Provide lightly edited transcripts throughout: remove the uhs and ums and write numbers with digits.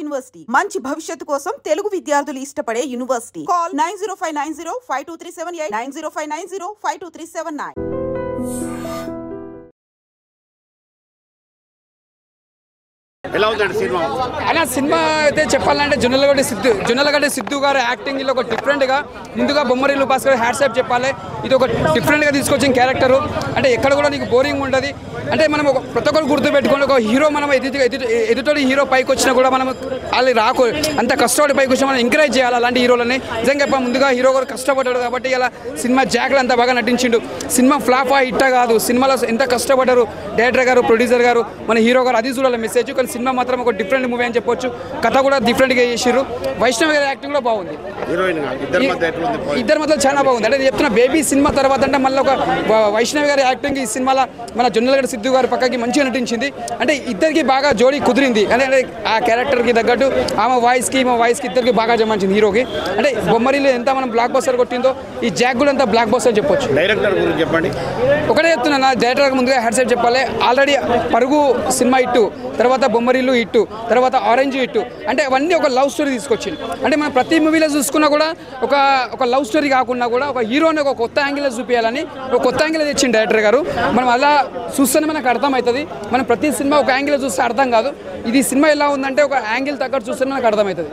University మంచి భవిష్యత్తు కోసం తెలుగు విద్యార్థులు ఇష్టపడే యూనివర్సిటీ. కాల్ 9059052378 9059052379. ఎలా ఉందండి సినిమా? అలా సినిమా అయితే చెప్పాలంటే జొన్నలగడ్డ సిద్ధు గారు యాక్టింగ్లో ఒక డిఫరెంట్గా ముందుగా బొమ్మరిల్లు భాస్కర్ హ్యాట్సాప్ చెప్పాలి. ఇది ఒక డిఫరెంట్గా తీసుకొచ్చిన క్యారెక్టరు. అంటే ఎక్కడ కూడా నీకు బోరింగ్ ఉండదు. అంటే మనం ప్రతి ఒక్కరు గుర్తుపెట్టుకోండి, ఒక హీరో మనం ఎదుటి హీరో పైకి వచ్చినా కూడా మనం వాళ్ళు అంత కష్టపడి పైకి వచ్చినా మనం ఎంకరేజ్ చేయాలి అలాంటి హీరోలని. నిజంగా ముందుగా హీరో గారు కష్టపడ్డాడు కాబట్టి ఇలా సినిమా జాక్లు అంత బాగా నటించిండు. సినిమా ఫ్లాపా హిట్టా కాదు, సినిమాలో ఎంత కష్టపడ్డారు డైరెక్టర్ గారు, ప్రొడ్యూసర్ గారు, మన హీరో గారు, అది చూడాలి మెసేజ్. కానీ సినిమా మాత్రం ఒక డిఫరెంట్ మూవీ అని చెప్పొచ్చు. కథ కూడా డిఫరెంట్గా చేసిర్రు. వైష్ణవి గారి యాక్టింగ్ కూడా బాగుంది. ఇద్దరి మధ్య చాలా బాగుంది. అంటే చెప్తున్నా బేబీ సినిమా తర్వాత అంటే మళ్ళీ ఒక వైష్ణవి గారి యాక్టింగ్ ఈ సినిమాలో మన జొన్నలగడ్డ సిద్ధు గారి పక్కకి మంచిగా నటించింది. అంటే ఇద్దరికి బాగా జోడీ కుదిరింది. అంటే ఆ క్యారెక్టర్కి తగ్గట్టు ఆమె వాయిస్కి ఇద్దరికి బాగా జమాయించింది హీరోకి. అంటే బొమ్మరిలో ఎంత మనం బ్లాక్ బస్టర్ కొట్టిందో ఈ జాక్ కూడా ఎంత బ్లాక్ బస్టర్ చెప్పొచ్చు. డైరెక్టర్ గురించి చెప్పండి. ఒకటే చెప్తున్నా, నా డైరెక్టర్ ముందుగా హ్యాట్సాప్ చెప్పాలి. ఆల్రెడీ పరుగు సినిమా ఇట్టు, తర్వాత బొమ్మరిల్లు ఇట్టు, తర్వాత ఆరెంజ్ ఇట్టు, అంటే అవన్నీ ఒక లవ్ స్టోరీ తీసుకొచ్చింది. అంటే మనం ప్రతి మూవీలో చూసుకున్నా కూడా ఒక లవ్ స్టోరీ కాకుండా కూడా ఒక హీరోని ఒక కొత్త యాంగిల్లో చూపించాలని ఒక కొత్త యాంగిల్ తెచ్చింది డైరెక్టర్ గారు. మనం అలా చూస్తేనే మనకు అర్థమవుతుంది. మనం ప్రతి సినిమా ఒక యాంగిల్లో చూస్తే అర్థం కాదు. ఇది సినిమా ఎలా ఉందంటే ఒక యాంగిల్ తగ్గట్టు చూస్తే మనకు అర్థమవుతుంది.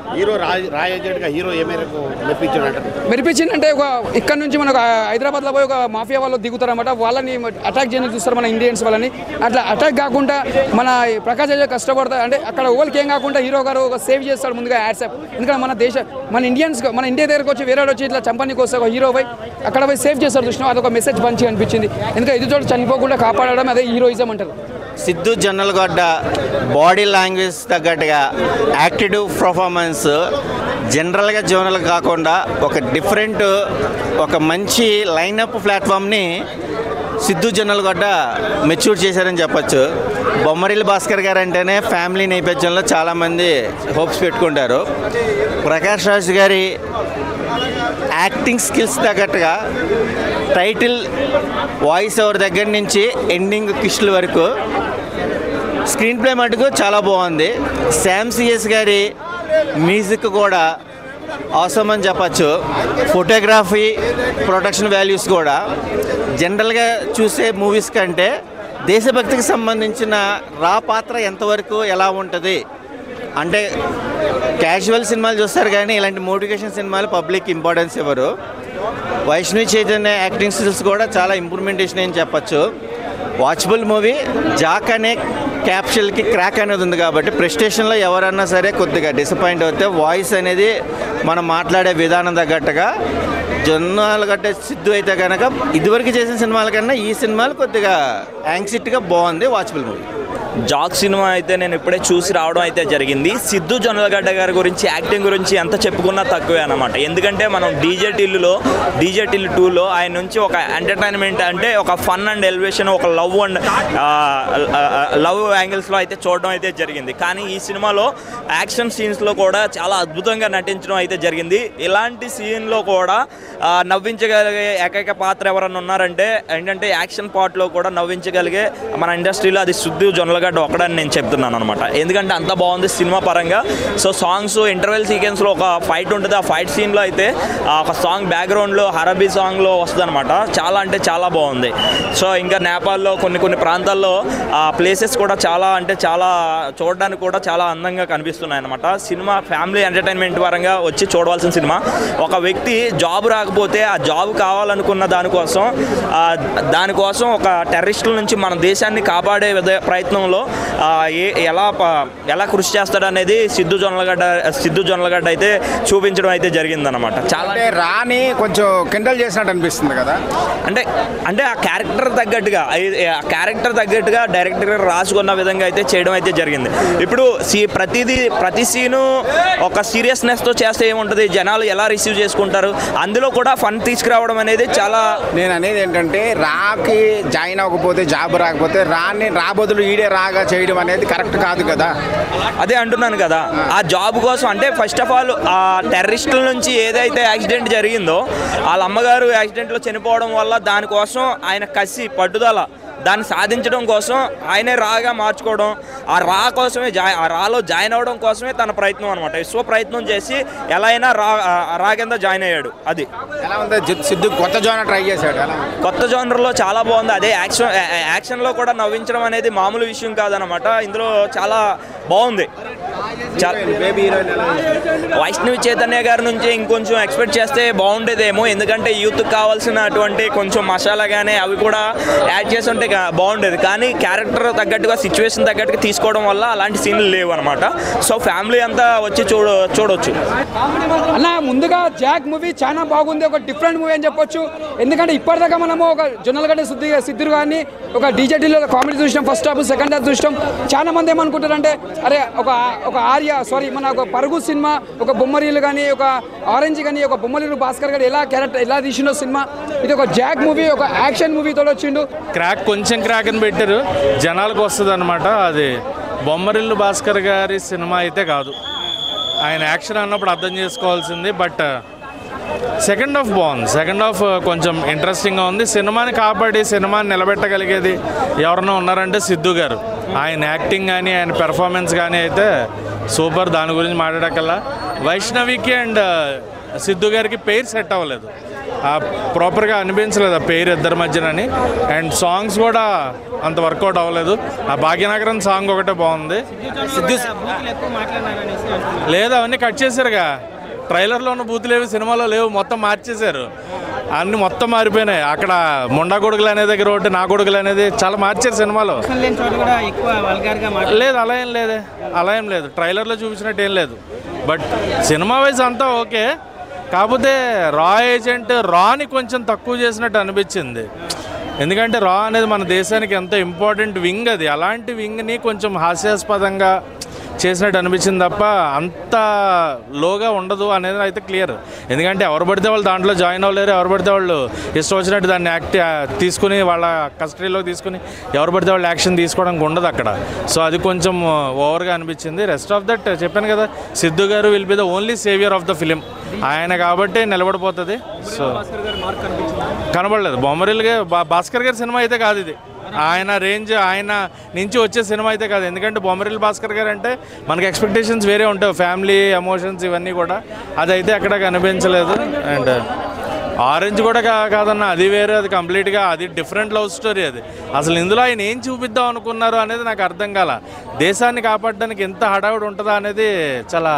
మెరిపించిందంటే ఒక ఇక్కడ నుంచి మనకు హైదరాబాద్లో పోయి ఒక మాఫియా వాళ్ళు దిగుతారన్నమాట. వాళ్ళని అటాక్ చేయడానికి చూస్తారు మన ఇండియన్స్ వాళ్ళని. అట్లా అటాక్ కాకుండా మన ప్రకాష్ కష్టపడతారు. అంటే అక్కడ ఓళ్ళకి ఏం కాకుండా హీరో గారు ఒక సేవ్ చేస్తాడు ముందుగా హ్యాట్సాప్. ఎందుకంటే మన ఇండియా దగ్గరకు వచ్చి వేరే వచ్చి ఇట్లా చంపడానికి వస్తే ఒక హీరో పోయి అక్కడ పోయి సేవ్ చేస్తారు చూసినా, అదొక మెసేజ్ మంచిగా అనిపించింది. ఎందుకంటే ఎదుటి చనిపోకుండా కాపాడడం అదే హీరోయిజం అంటారు. సిద్ధు జొన్నలగడ్డ బాడీ లాంగ్వేజ్ తగ్గట్టుగా యాక్టివ్ పర్ఫార్మెన్స్ జనరల్గా జోనల్ కాకుండా ఒక డిఫరెంట్ ఒక మంచి లైనప్ ప్లాట్ఫామ్ని సిద్ధు జొన్నలగడ్డ మెచ్యూర్ చేశారని చెప్పచ్చు. బొమ్మరిల్లు భాస్కర్ గారు అంటేనే ఫ్యామిలీ నేపథ్యంలో చాలామంది హోప్స్ పెట్టుకుంటారు. ప్రకాష్ రాజ్ గారి యాక్టింగ్ స్కిల్స్ తగ్గట్టుగా టైటిల్ వాయిస్ ఓవర్ దగ్గర నుంచి ఎండింగ్ కిష్ల వరకు స్క్రీన్ ప్లే మటుకు చాలా బాగుంది. శామ్ సిఎస్ గారి మ్యూజిక్ కూడా అవసరం అని చెప్పచ్చు. ఫోటోగ్రఫీ, ప్రొడక్షన్ వాల్యూస్ కూడా జనరల్గా చూసే మూవీస్ కంటే దేశభక్తికి సంబంధించిన రా పాత్ర ఎంతవరకు ఎలా ఉంటుంది అంటే క్యాజువల్ సినిమాలు చూస్తారు కానీ ఇలాంటి మోటివేషన్ సినిమాలు పబ్లిక్ ఇంపార్టెన్స్ ఇవ్వరు. వైష్ణవి చైతన్య యాక్టింగ్ స్కిల్స్ కూడా చాలా ఇంప్రూవ్మెంటేషన్ అని చెప్పచ్చు. Watchable movie. జాక్ అనే క్యాప్షన్కి క్రాక్ అనేది ఉంది కాబట్టి ప్రెస్టేషన్లో ఎవరన్నా సరే కొద్దిగా డిసప్పాయింట్ అవుతే వాయిస్ అనేది మనం మాట్లాడే విధానం తగ్గట్టుగా జొన్నలగడ్డ సిద్ధు అయితే కనుక ఇదివరకు చేసిన సినిమాల కన్నా ఈ సినిమాలు కొద్దిగా యాంగ్సిటీగా బాగుంది. Watchable movie. జాక్ సినిమా అయితే నేను ఇప్పుడే చూసి రావడం అయితే జరిగింది. సిద్ధు జొన్నలగడ్డ గారి గురించి యాక్టింగ్ గురించి ఎంత చెప్పుకున్నా తక్కువే అన్నమాట. ఎందుకంటే మనం డీజే టిల్లు 2లో ఆయన నుంచి ఒక ఎంటర్టైన్మెంట్ అంటే ఒక ఫన్ అండ్ ఎలివేషన్, ఒక లవ్ యాంగిల్స్లో అయితే చూడడం అయితే జరిగింది. కానీ ఈ సినిమాలో యాక్షన్ సీన్స్లో కూడా చాలా అద్భుతంగా నటించడం అయితే జరిగింది. ఇలాంటి సీన్లో కూడా నవ్వించగలిగే ఏకైక పాత్ర ఎవరన్నా ఉన్నారంటే ఏంటంటే యాక్షన్ పార్ట్లో కూడా నవ్వించగలిగే మన ఇండస్ట్రీలో అది సిద్ధు జొన్నలగడ్డ ఒకడని నేను చెప్తున్నాను అనమాట. ఎందుకంటే అంత బాగుంది సినిమా పరంగా. సో సాంగ్స్ ఇంటర్వెల్ సీక్వెన్స్లో ఒక ఫైట్ ఉంటుంది. ఆ ఫైట్ సీన్లో అయితే ఒక సాంగ్ బ్యాక్గ్రౌండ్లో హరబీ సాంగ్లో వస్తుంది అనమాట. చాలా అంటే చాలా బాగుంది. సో ఇంకా నేపాల్లో కొన్ని ప్రాంతాల్లో ప్లేసెస్ కూడా చాలా అంటే చాలా చూడడానికి కూడా చాలా అందంగా కనిపిస్తున్నాయి అనమాట. సినిమా ఫ్యామిలీ ఎంటర్టైన్మెంట్ పరంగా వచ్చి చూడవలసిన సినిమా. ఒక వ్యక్తి జాబ్ రాకపోతే ఆ జాబ్ కావాలనుకున్న దానికోసం ఒక టెర్రరిస్టుల నుంచి మన దేశాన్ని కాపాడే ప్రయత్నంలో ఎలా కృషి చేస్తాడనేది సిద్ధు జొన్నలగడ్డ అయితే చూపించడం అయితే జరిగిందనమాట. చాలా రాని కొంచెం కిండల్ చేసినట్టు అనిపిస్తుంది కదా. అంటే ఆ క్యారెక్టర్ తగ్గట్టుగా డైరెక్టర్ గారు రాసుకున్న విధంగా అయితే చేయడం అయితే జరిగింది. ఇప్పుడు ప్రతి సీను ఒక సీరియస్నెస్తో చేస్తే ఏముంటుంది, జనాలు ఎలా రిసీవ్ చేసుకుంటారు, అందులో కూడా ఫన్ తీసుకురావడం అనేది చాలా. నేను అనేది ఏంటంటే రాకి జాయిన్ అవ్వకపోతే జాబ్ రాకపోతే రా బదులు ఈడే రాగా చేయడం అనేది కరెక్ట్ కాదు కదా. అదే అంటున్నాను కదా. ఆ జాబ్ కోసం అంటే ఫస్ట్ ఆఫ్ ఆల్ ఆ టెర్రరిస్టుల నుంచి ఏదైతే యాక్సిడెంట్ జరిగిందో వాళ్ళ అమ్మగారు యాక్సిడెంట్లో చనిపోవడం వల్ల దానికోసం ఆయన కసి పట్టుదల దాన్ని సాధించడం కోసం ఆయనే రాగా మార్చుకోవడం, ఆ రాలో జాయిన్ అవ్వడం కోసమే తన ప్రయత్నం అనమాట. విశ్వ ప్రయత్నం చేసి ఎలా అయినా రా కింద జాయిన్ అయ్యాడు. అది ఎలా ఉంది సిద్ధు కొత్త జోనర్ ట్రై చేశాడు. కొత్త జోనర్లో చాలా బాగుంది. అదే యాక్షన్లో కూడా నవ్వించడం అనేది మామూలు విషయం కాదనమాట. ఇందులో చాలా బాగుంది. వైష్ణవి చైతన్య గారి నుంచి ఇంకొంచెం ఎక్స్పెక్ట్ చేస్తే బాగుండేదేమో, ఎందుకంటే యూత్కి కావాల్సినటువంటి కొంచెం మసాలా కానీ అవి కూడా యాడ్ చేసి ఉంటే బాగుండేది. కానీ క్యారెక్టర్ తగ్గట్టుగా సిచ్యువేషన్ తగ్గట్టుగా తీసుకోవడం వల్ల అలాంటి సీన్లు లేవు అనమాట. సో ఫ్యామిలీ అంతా వచ్చి చూడొచ్చు. అన్న ముందుగా జాక్ మూవీ చాలా బాగుంది, ఒక డిఫరెంట్ మూవీ అని చెప్పొచ్చు. ఎందుకంటే ఇప్పటిదాకా మనము ఒక జొన్నలగడ్డ సిద్ధు గారిని ఒక డీజేటీలో కామెడీ చూసినాం, ఫస్ట్ హాఫ్ సెకండ్ హాఫ్ చూసినాం. చాలా మంది ఏమనుకుంటారంటే అరే ఒక ఆర్య మన ఒక పరుగు సినిమా, ఒక బొమ్మరీలు కానీ, ఒక ఆరెంజ్ కానీ, ఒక బొమ్మరీలు భాస్కర్ గారు ఎలా తీసిండో సినిమా, ఇది ఒక జాక్ మూవీ, ఒక యాక్షన్ మూవీ తోడు వచ్చిండు. కొంచెం క్రాక్ అని పెట్టారు, జనాలకు వస్తుంది అనమాట. అది బొమ్మరిల్లు భాస్కర్ గారి సినిమా అయితే కాదు. ఆయన యాక్షన్ అన్నప్పుడు అర్థం చేసుకోవాల్సింది. బట్ సెకండ్ హాఫ్ బాగుంది, సెకండ్ హాఫ్ కొంచెం ఇంట్రెస్టింగ్గా ఉంది. సినిమాని కాపాడి సినిమాని నిలబెట్టగలిగేది ఎవరన్నా ఉన్నారంటే సిద్ధు గారు. ఆయన యాక్టింగ్ కానీ ఆయన పెర్ఫార్మెన్స్ కానీ అయితే సూపర్, దాని గురించి మాట్లాడకల్లా. వైష్ణవికి అండ్ సిద్ధు గారికి పేరు సెట్ అవ్వలేదు, ప్రాపర్గా అనిపించలేదు ఆ పేరు ఇద్దరి మధ్యనని. అండ్ సాంగ్స్ కూడా అంత వర్కౌట్ అవ్వలేదు. ఆ భాగ్యనగరం సాంగ్ ఒకటే బాగుంది. సిద్ధు లేదు, అవన్నీ కట్ చేశారుగా. ట్రైలర్లో ఉన్న బూతులు ఏవి సినిమాలో లేవు, మొత్తం మార్చేశారు. అన్నీ మొత్తం మారిపోయినాయి. అక్కడ ముండా కొడుకులు అనే దగ్గర ఒకటి, నా కొడుకులు అనేది చాలా మార్చారు సినిమాలో. లేదు, అలా ఏం లేదు. ట్రైలర్లో చూపించినట్టు ఏం లేదు. బట్ సినిమా వైజ్ అంతా ఓకే. కాకపోతే రాని కొంచెం తక్కువ చేసినట్టు అనిపించింది. ఎందుకంటే రా అనేది మన దేశానికి ఎంతో ఇంపార్టెంట్ వింగ్. అది అలాంటి వింగ్ని కొంచెం హాస్యాస్పదంగా చేసినట్టు అనిపించింది తప్ప అంత లోగా ఉండదు అనేది అయితే క్లియర్. ఎందుకంటే ఎవరు పడితే వాళ్ళు దాంట్లో జాయిన్ అవ్వలేరు, ఎవరు పడితే వాళ్ళు ఇష్టం వచ్చినట్టు దాన్ని తీసుకుని వాళ్ళ కస్టడీలోకి తీసుకుని ఎవరు పడితే వాళ్ళు యాక్షన్ తీసుకోవడానికి ఉండదు అక్కడ. సో అది కొంచెం ఓవర్గా అనిపించింది. రెస్ట్ ఆఫ్ దట్ చెప్పాను కదా, సిద్ధు గారు will be the only saviour of the film. ఆయన కాబట్టి నిలబడిపోతుంది. సో కనబడలేదు. బొమ్మరిల్లుగా భాస్కర్ గారి సినిమా అయితే కాదు ఇది. ఆయన రేంజ్, ఆయన నుంచి వచ్చే సినిమా అయితే కాదు. ఎందుకంటే బొమ్మరిల్లు భాస్కర్ గారు అంటే మనకి ఎక్స్పెక్టేషన్స్ వేరే ఉంటాయి, ఫ్యామిలీ ఎమోషన్స్ ఇవన్నీ కూడా. అదైతే అక్కడ కనిపించలేదు. అండ్ ఆరెంజ్ కూడా కాదన్న, అది వేరే, అది కంప్లీట్గా అది డిఫరెంట్ లవ్ స్టోరీ. అది అసలు ఇందులో ఆయన ఏం చూపిద్దాం అనుకున్నారు అనేది నాకు అర్థం కాల. దేశాన్ని కాపాడడానికి ఎంత హడావుడి ఉంటుందా అనేది చాలా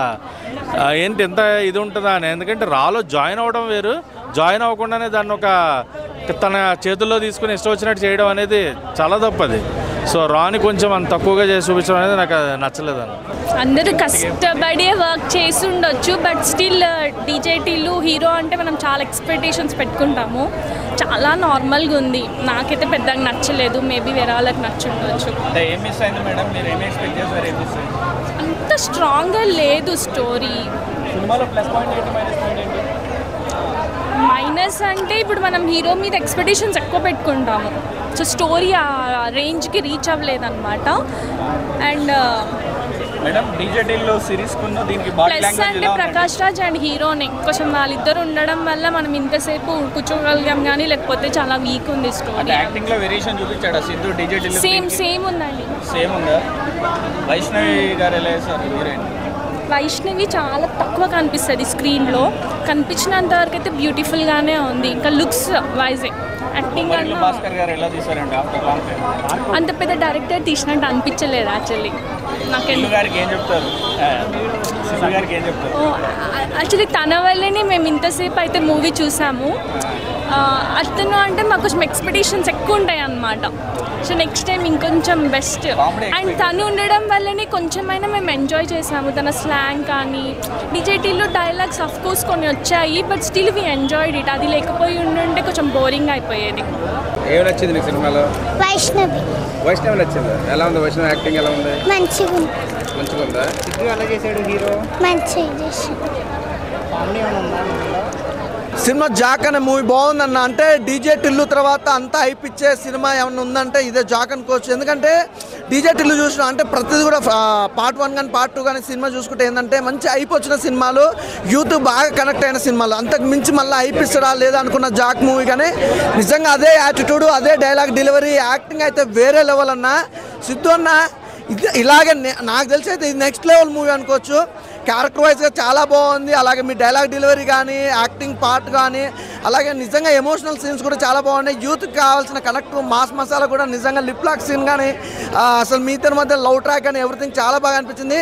ఎంత ఇది ఉంటుందా అని. ఎందుకంటే రాలో జాయిన్ అవ్వడం వేరు, జాయిన్ అవ్వకుండానే దాన్ని తన చేతుల్లో తీసుకుని ఇష్టం వచ్చినట్టు చేయడం అనేది చాలా తప్పది. సో రాని కొంచెం అంత తక్కువగా చేసి చూపించడం అనేది నాకు నచ్చలేదని. అందరూ కష్టపడే వర్క్ చేసి ఉండొచ్చు, బట్ స్టిల్ డీజేటీలు హీరో అంటే మనం చాలా ఎక్స్పెక్టేషన్స్ పెట్టుకుంటాము. చాలా నార్మల్గా ఉంది, నాకైతే పెద్దగా నచ్చలేదు. మేబీ వేరే వాళ్ళకి నచ్చుండొచ్చు. అంత స్ట్రాంగ్గా లేదు స్టోరీ. మైనస్ అంటే ఇప్పుడు మనం హీరో మీద ఎక్స్పెక్టేషన్స్ ఎక్కువ పెట్టుకుంటాము, సో స్టోరీ ఆ రేంజ్కి రీచ్ అవ్వలేదన్నమాట. అండ్ ప్లస్ అంటే ప్రకాష్ రాజ్ అండ్ హీరోనే కొంచెం వాళ్ళిద్దరు ఉండడం వల్ల మనం ఇంతసేపు కూర్చోగలిగాం, కానీ లేకపోతే చాలా వీక్ ఉంది స్టోరీ. సేమ్ ఉందండి. వైష్ణవి చాలా తక్కువ కనిపిస్తుంది స్క్రీన్లో, కనిపించినంత వరకు అయితే బ్యూటిఫుల్గానే ఉంది. ఇంకా లుక్స్ వైజ్ యాక్టింగ్ అంత పెద్ద డైరెక్టర్ తీసినట్టు అనిపించలేదు యాక్చువల్లీ. యాక్చువల్లీ తన వల్లనే మేము ఇంతసేపు అయితే మూవీ చూసాము. అతను అంటే మాకు కొంచెం ఎక్స్పెక్టేషన్స్ ఎక్కువ ఉంటాయి అన్నమాట. సో నెక్స్ట్ టైం ఇంకొంచెం బెస్ట్. అండ్ తను ఉండడం వల్లనే కొంచెమైనా మేము ఎంజాయ్ చేసాము. తన స్లాంగ్ కానీ, డీజేటీలో డైలాగ్స్ ఆఫ్ కోర్స్ కొన్ని వచ్చాయి, but still we enjoyed it. అది లేకపోయి ఉండుంటే కొంచెం బోరింగ్ అయిపోయేది. ఏం నచ్చింది మీకు సినిమాలో? వైష్ణవి నచ్చింది. ఎలా ఉంది వైష్ణవి యాక్టింగ్? ఎలా ఉంది? మంచిగా ఉందా? సిద్ధు ఎలా చేశాడు హీరో? మంచిగా చేశాడు. సినిమా జాక్ అనే మూవీ బాగుందన్న. అంటే డీజే టిల్లు తర్వాత అంతా అయిపిచ్చే సినిమా ఏమన్నా ఉందంటే ఇదే జాక్ అనుకోవచ్చు. ఎందుకంటే డీజే టిల్లు చూసిన అంటే ప్రతిదీ కూడా పార్ట్ 1 కానీ పార్ట్ 2 కానీ సినిమా చూసుకుంటే ఏంటంటే మంచి అయిపోవచ్చిన సినిమాలు, యూత్ బాగా కనెక్ట్ అయిన సినిమాలు. అంతకు మించి మళ్ళీ అయిపిస్తాడా లేదా అనుకున్న జాక్ మూవీ కానీ నిజంగా అదే యాటిట్యూడ్, అదే డైలాగ్ డెలివరీ, యాక్టింగ్ అయితే వేరే లెవెల్ అన్న. సిద్ధు అన్న ఇలాగే నాకు తెలిసి అయితే ఇది నెక్స్ట్ లెవెల్ మూవీ అనుకోవచ్చు. క్యారెక్టర్ వైజ్గా చాలా బాగుంది. అలాగే మీ డైలాగ్ డెలివరీ కానీ, యాక్టింగ్ పార్ట్ కానీ, అలాగే నిజంగా ఎమోషనల్ సీన్స్ కూడా చాలా బాగున్నాయి. యూత్కి కావాల్సిన కనెక్ట్ మాస్ మసాలా కూడా నిజంగా లిప్ లాక్ సీన్ కానీ, అసలు మీ ఇద్దరి మధ్య లవ్ ట్రాక్ కానీ ఎవ్రీథింగ్ చాలా బాగా అనిపించింది.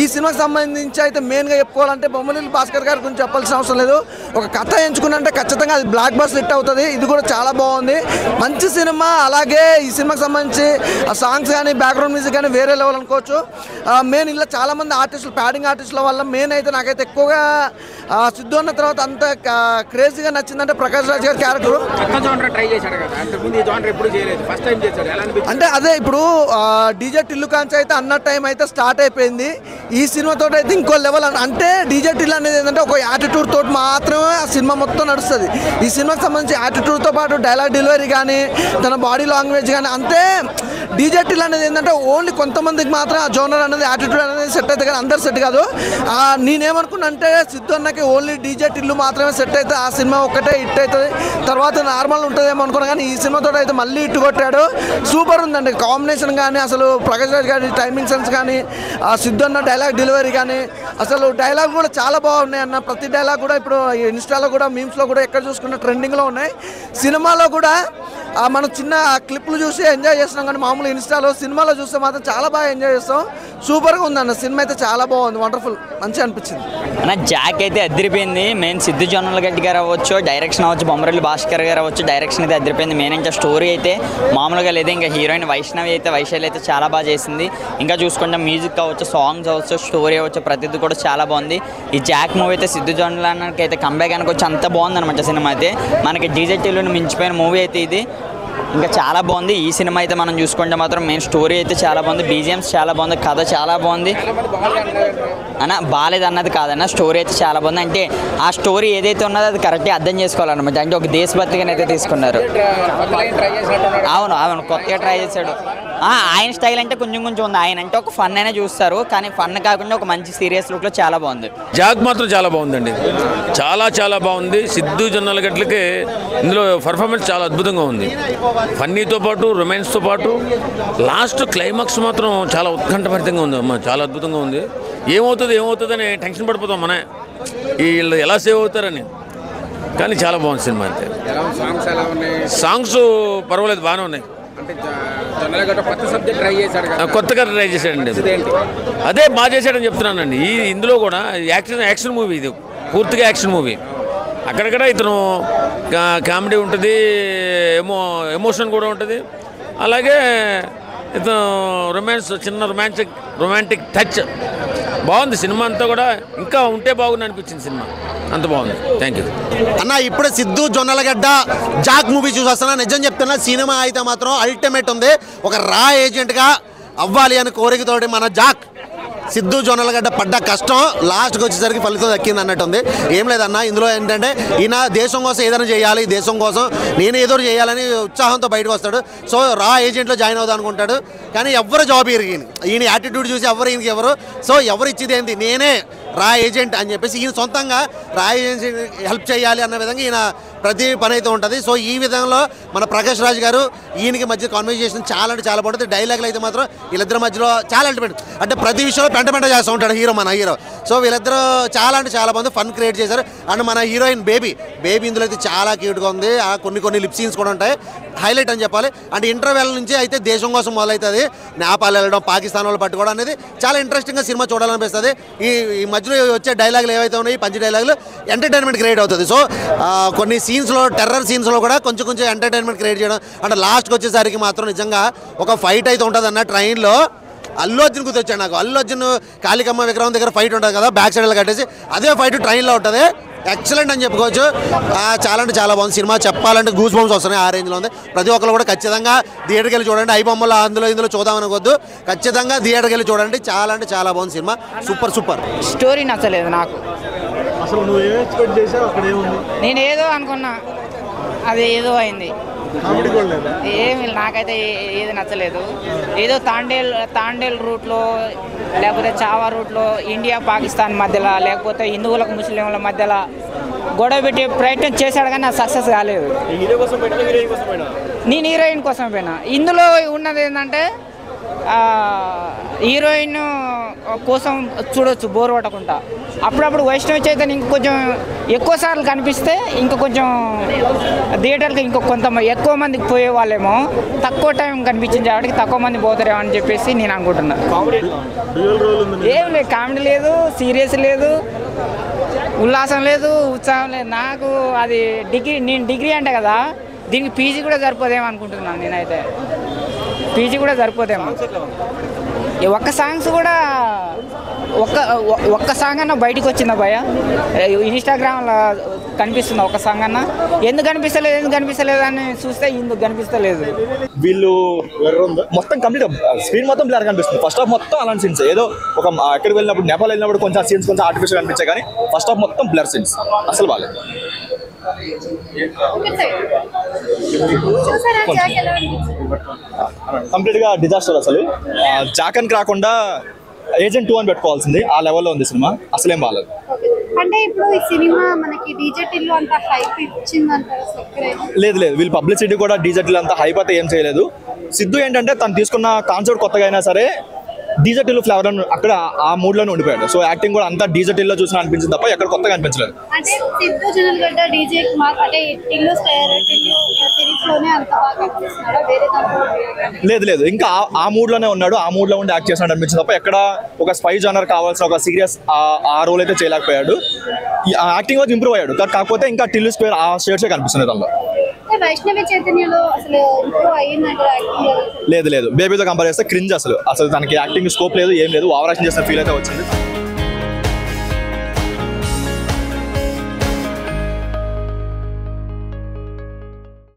ఈ సినిమాకి సంబంధించి అయితే మెయిన్గా చెప్పుకోవాలంటే బొమ్మరిల్లు భాస్కర్ గారి గురించి చెప్పాల్సిన అవసరం లేదు. ఒక కథ ఎంచుకున్నంటే ఖచ్చితంగా అది బ్లాక్ బస్టర్ హిట్ అవుతుంది. ఇది కూడా చాలా బాగుంది, మంచి సినిమా. అలాగే ఈ సినిమాకి సంబంధించి సాంగ్స్ కానీ, బ్యాక్గ్రౌండ్ మ్యూజిక్ కానీ వేరే లెవెల్ అనుకోవచ్చు. మెయిన్ ఇలా చాలామంది ఆర్టిస్టులు, ప్యాడింగ్ ఆర్టిస్టుల వల్ల మెయిన్ అయితే నాకైతే ఎక్కువగా సిద్ధు అన్న తర్వాత అంత క్రేజీగా నచ్చిందంటే ప్రకాష్ రాజ్ గారి క్యారెక్టర్. అంటే అదే ఇప్పుడు డీజే టిల్లు కాంచి అయితే అన్న టైం అయితే స్టార్ట్ అయిపోయింది. ఈ సినిమాతో అయితే ఇంకో లెవెల్. అంటే డీజే టిల్లు అనేది ఏంటంటే ఒక యాటిట్యూడ్ తోటి మాత్రమే ఆ సినిమా మొత్తం నడుస్తుంది. ఈ సినిమాకి సంబంధించి యాటిట్యూడ్తో పాటు డైలాగ్ డెలివరీ కానీ, తన బాడీ లాంగ్వేజ్ కానీ అంతే. డీజే టిల్లు అనేది ఏంటంటే ఓన్లీ కొంతమందికి మాత్రం ఆ జోనర్ అనేది, యాటిట్యూడ్ అనేది సెట్ అవుతుంది కానీ అందరు సెట్ కాదు. నేనేమనుకున్నా అంటే సిద్ధు అన్నకి ఓన్లీ డీజే టిల్లు మాత్రమే సెట్ అయితే ఆ సినిమా ఒక్కటే హిట్ అవుతుంది, తర్వాత నార్మల్ ఉంటుందేమో అనుకున్నా. కానీ ఈ సినిమాతో అయితే మళ్ళీ హిట్ కొట్టాడు. సూపర్ ఉందండి కాంబినేషన్ కానీ, అసలు ప్రకాష్ రాజ్ గారి టైమింగ్ సెన్స్ కానీ, ఆ సిద్ధు అన్న డైలాగ్ డెలివరీ కానీ, అసలు డైలాగ్ కూడా చాలా బాగున్నాయి అన్న. ప్రతి డైలాగ్ కూడా ఇప్పుడు ఇన్స్టాలో కూడా, మీమ్స్లో కూడా ఎక్కడ చూసుకున్న ట్రెండింగ్లో ఉన్నాయి. సినిమాలో కూడా మనం చిన్న క్లిప్లు చూసి ఎంజాయ్ చేస్తున్నాం కానీ మామూలు ఇన్స్టాలో, సినిమాలో చూస్తే మాత్రం చాలా బాగా ఎంజాయ్ చేస్తాం. సూపర్గా ఉందన్న సినిమా అయితే, చాలా బాగుంది, వండర్ఫుల్, మంచిగా అనిపించింది అన్న. జాక్ అయితే అదిరిపోయింది. మెయిన్ సిద్ధు జొన్నలగడ్డ గారు అవ్వచ్చు, డైరెక్షన్ అవ్వచ్చు, బొమ్మరిల్లు భాస్కర్ గారు అవ్వచ్చు, డైరెక్షన్ అయితే అదిరిపోయింది. మెయిన్ ఇంకా స్టోరీ అయితే మామూలుగా లేదు. ఇంకా హీరోయిన్ వైశాలి అయితే చాలా బాగా చేసింది. ఇంకా చూసుకుంటే మ్యూజిక్ అవ్వచ్చు, సాంగ్స్ అవ్వచ్చు, స్టోరీ అవ్వచ్చు, ప్రతిదీ కూడా చాలా బాగుంది. ఈ జాక్ మూవీ అయితే సిద్ధు జొన్నలకి అయితే కంబ్యాక్ అనుకోవచ్చు, అంత బాగుంది అనమాట సినిమా అయితే. మనకి డీజే టిల్లుని మించిపోయిన మూవీ అయితే ఇది. ఇంకా చాలా బాగుంది ఈ సినిమా అయితే. మనం చూసుకుంటే మాత్రం మెయిన్ స్టోరీ అయితే చాలా బాగుంది, బీజిఎమ్స్ చాలా బాగుంది, కథ చాలా బాగుంది అన్న. బాగాలేదు అన్నది కాదన్న, స్టోరీ అయితే చాలా బాగుంది. అంటే ఆ స్టోరీ ఏదైతే ఉన్నదో అది కరెక్ట్గా అర్థం చేసుకోవాలన్నమాట. అంటే ఒక దేశభక్తిగానే అయితే తీసుకున్నారు. అవును, కొత్తగా ట్రై చేశాడు. ఆయన స్టైల్ అంటే కొంచెం ఉంది. ఆయన అంటే ఒక ఫన్ అయినా చూస్తారు, కానీ ఫన్ కాకుండా ఒక మంచి సీరియస్ లుక్లో చాలా బాగుంది. జాక్ మాత్రం చాలా బాగుందండి, చాలా బాగుంది. సిద్ధు జొన్నలగడ్డలకి ఇందులో పర్ఫార్మెన్స్ చాలా అద్భుతంగా ఉంది. ఫన్నీతో పాటు, రొమాన్స్తో పాటు లాస్ట్ క్లైమాక్స్ మాత్రం చాలా ఉత్కంఠభరితంగా ఉంది అమ్మ, చాలా అద్భుతంగా ఉంది. ఏమవుతుందని టెన్షన్ పడిపోతాం మన, వీళ్ళు ఎలా సేవ్ అవుతారని. కానీ చాలా బాగుంది సినిమా అయితే. సాంగ్స్ పర్వాలేదు, బాగానే ఉన్నాయి. కొత్తగా ట్రై చేశాడండి, అదే బాగా చేశాడని చెప్తున్నానండి. ఇందులో కూడా యాక్షన్ మూవీ, ఇది పూర్తిగా యాక్షన్ మూవీ. అక్కడక్కడ ఇతను కామెడీ ఉంటుంది, ఎమోషన్ కూడా ఉంటుంది. అలాగే ఇతను చిన్న రొమాంటిక్ టచ్ బాగుంది. సినిమా అంతా కూడా ఇంకా ఉంటే బాగుంది అనిపించింది సినిమా, అంత బాగుంది. థ్యాంక్ యూ అన్న. ఇప్పుడు సిద్ధు జొన్నలగడ్డ జాక్ మూవీ చూసి వస్తున్నా, నిజం చెప్తున్నా, సినిమా అయితే మాత్రం అల్టిమేట్ ఉంది. ఒక రా ఏజెంట్గా అవ్వాలి అని కోరికతోటి మన జాక్ సిద్ధు జొన్నలగడ్డ పడ్డ కష్టం లాస్ట్కి వచ్చేసరికి ఫలితం దక్కింది అన్నట్టుంది. ఏం లేదన్న, ఇందులో ఏంటంటే ఈయన దేశం కోసం ఏదైనా చేయాలి, దేశం కోసం నేను ఏదో చేయాలని ఉత్సాహంతో బయటకు వస్తాడు. సో రా ఏజెంట్లో జాయిన్ అవుదాం అనుకుంటాడు, కానీ ఎవరు జాబ్ ఈయన యాటిట్యూడ్ చూసి ఈయనకి ఎవరు, సో ఎవరు ఇచ్చేది ఏంటి, నేనే రా ఏజెంట్ అని చెప్పేసి ఈయన సొంతంగా రా ఏజెన్సీ హెల్ప్ చేయాలి అన్న విధంగా ఈయన ప్రతి పని అయితే ఉంటుంది. సో ఈ విధంలో మన ప్రకాష్ రాజ్ గారు ఈయనకి మధ్య కాన్వర్జేషన్ చాలా బాగుంటుంది. డైలాగులు అయితే మాత్రం వీళ్ళిద్దరి మధ్యలో చాలా అల్టిమేట్. అంటే ప్రతి విషయంలో పెంట చేస్తూ ఉంటాడు మన హీరో. సో వీళ్ళిద్దరూ చాలా బాగుంది, ఫన్ క్రియేట్ చేశారు. అండ్ మన హీరోయిన్ బేబీ ఇందులో అయితే చాలా క్యూట్గా ఉంది. కొన్ని లిప్ సీన్స్ కూడా ఉంటాయి, హైలైట్ అని చెప్పాలి. అంటే ఇంటర్వెల్ నుంచి అయితే దేశం కోసం మొదలవుతుంది, నేపాల్ వెళ్ళడం, పాకిస్తాన్ వాళ్ళు పట్టుకోవడం అనేది చాలా ఇంట్రెస్టింగ్గా సినిమా చూడాలనిపిస్తుంది. ఈ మధ్యలో వచ్చే డైలాగులు ఏవైతే ఉన్నాయి, పంచి డైలాగులు, ఎంటర్టైన్మెంట్ క్రియేట్ అవుతుంది. సో కొన్ని సీన్స్లో, టెర్రర్ సీన్స్లో కూడా కొంచెం ఎంటర్టైన్మెంట్ క్రియేట్ చేయడం. అంటే లాస్ట్కి వచ్చేసరికి మాత్రం నిజంగా ఒక ఫైట్ అయితే ఉంటుంది అన్న. ట్రైన్లో అల్లు అర్జున్ గుర్తొచ్చాడు నాకు. అల్లు అర్జున్ కాళికమ్మ విగ్రహం దగ్గర ఫైట్ ఉంటుంది కదా, బ్యాక్ సైడ్లో కట్టేసి, అదే ఫైట్ ట్రైన్లో ఉంటుంది. ఎక్సలెంట్ అని చెప్పుకోవచ్చు. చాలా బాగుంది సినిమా. చెప్పాలంటే గూస్ బంప్స్ వస్తున్నాయి, ఆ రేంజ్లో ఉంది. ప్రతి ఒక్కరు కూడా ఖచ్చితంగా థియేటర్కి వెళ్ళి చూడండి. ఐ బొమ్మలు ఇందులో చూద్దామనుకోవద్దు, ఖచ్చితంగా థియేటర్కి వెళ్ళి చూడండి. చాలా బాగుంది సినిమా, సూపర్. స్టోరీ నచ్చలేదు నాకు. అసలు నువ్వు ఏం ఎక్స్పెక్ట్ చేసావు? అక్కడ ఏముంది? నేను ఏదో అనుకున్నా, అది ఏదో అయింది. కామెడీ కూడా లేదా? ఏమి నాకైతే ఏది నచ్చలేదు. ఏదో తాండేల్ రూట్లో, లేకపోతే చావా రూట్లో, ఇండియా పాకిస్తాన్ మధ్యలో, లేకపోతే హిందువులకు ముస్లింల మధ్యలో గొడవ పెట్టే ప్రయత్నం చేశాడు కానీ అది సక్సెస్ కాలేదు. నేను హీరోయిన్ కోసం పోయినా. ఇందులో ఉన్నది ఏంటంటే హీరోయిన్ కోసం చూడొచ్చు బోర్ కొట్టకుండా. అప్పుడప్పుడు వైష్ణవి చైతన్య ఇంక కొంచెం ఎక్కువ సార్లు కనిపిస్తే ఇంకా కొంచెం థియేటర్కి ఇంకో కొంత ఎక్కువ మందికి పోయే వాళ్ళేమో, తక్కువ టైం కనిపించింది కాబట్టి తక్కువ మంది పోతారేమో అని చెప్పేసి నేను అనుకుంటున్నా. ఏం లేదు, కామెడీ లేదు, సీరియస్ లేదు, ఉల్లాసం లేదు, ఉత్సాహం లేదు. నాకు అది నేను డిగ్రీ అంటే కదా, దీనికి పీజీ కూడా సరిపోదేమో అనుకుంటున్నాను. నేనైతే పీజీ కూడా సరిపోదేమో. ఒక్క సాంగ్స్ కూడా ఒక్క సాంగ్ అన్న బయటకు వచ్చిందా భయ? ఇన్స్టాగ్రామ్లో కనిపిస్తుందా ఒక్క సాంగ్ అన్న? ఎందుకు కనిపిస్తలేదు అని చూస్తే ఇందుకు కనిపిస్తలేదు. వీళ్ళు మొత్తం కంప్లీట్ స్క్రీన్ మొత్తం బ్లర్ కనిపిస్తుంది. ఫస్ట్ హాఫ్ మొత్తం అలాంటి సీన్స్. ఏదో ఒక ఎక్కడికి వెళ్ళినప్పుడు, నేపాల్ వెళ్ళినప్పుడు కొంచెం సీన్స్ కొంచెం ఆర్టిఫిషియల్ కనిపించాయి, కానీ ఫస్ట్ హాఫ్ మొత్తం బ్లర్ సీన్స్ అసలు బాగాలేదు. కంప్లీట్ గా డిజాస్టర్. అసలు జాకన్ రాకుండా ఏజెంట్ 2 అని పెట్టుకోవాల్సింది. ఆ లెవెల్లో ఉంది సినిమా, అసలేం బాగాలేదు. అంటే ఇప్పుడు ఈ సినిమా మనకి డీజేటీలో అంత హైప్ ఇచ్చిందంటారు? లేదు, వీళ్ళు పబ్లిసిటీ కూడా డీజేటీలో అంత హైప్ అయితే ఏం చేయలేదు. సిద్ధు ఏంటంటే తను తీసుకున్న కాన్సెప్ట్ కొత్తగా అయినా సరే డీజేటీలో ఫ్లేవర్ అక్కడ ఆ మూడ్ లోనే ఉండిపోయాడు. సో యాక్టింగ్ కూడా అంతా డీజేటీలో చూసిన అనిపించింది తప్ప ఎక్కడ కొత్తగా అనిపించలేదు. అంటే సిద్ధు జొన్నలగడ్డ డీజే అంటే టిల్లు సిరీస్ లోనే అంత బాగా కనిపిస్తున్నాడు, వేరే లేదు ఇంకా ఆ మూడ్ లోనే ఉన్నాడు. ఆ మూడ్ లో ఉండి యాక్ట్ చేసినట్టు అనిపించింది తప్ప ఎక్కడ ఒక స్పై జానర్ కావాల్సిన ఒక సీరియస్ ఆ రోల్ అయితే చేయలేకపోయాడు. యాక్టింగ్ వచ్చి ఇంప్రూవ్ అయ్యాడు, కాకపోతే ఇంకా టిల్లు స్క్వేర్ ఆ షేడ్సే కనిపిస్తుంది దానిలో. వైష్ణవి చైతన్యలో అసలు ఇంప్రూవ్ అయ్యిందంటారు యాక్టింగ్? లేదు బేబీతో కంపేర్ చేస్తే క్రింజ్. అసలు తనకి యాక్టింగ్ స్కోప్ లేదు, ఏం లేదు. ఓవర్ యాక్షన్ చేసిన ఫీల్ అయితే వచ్చింది.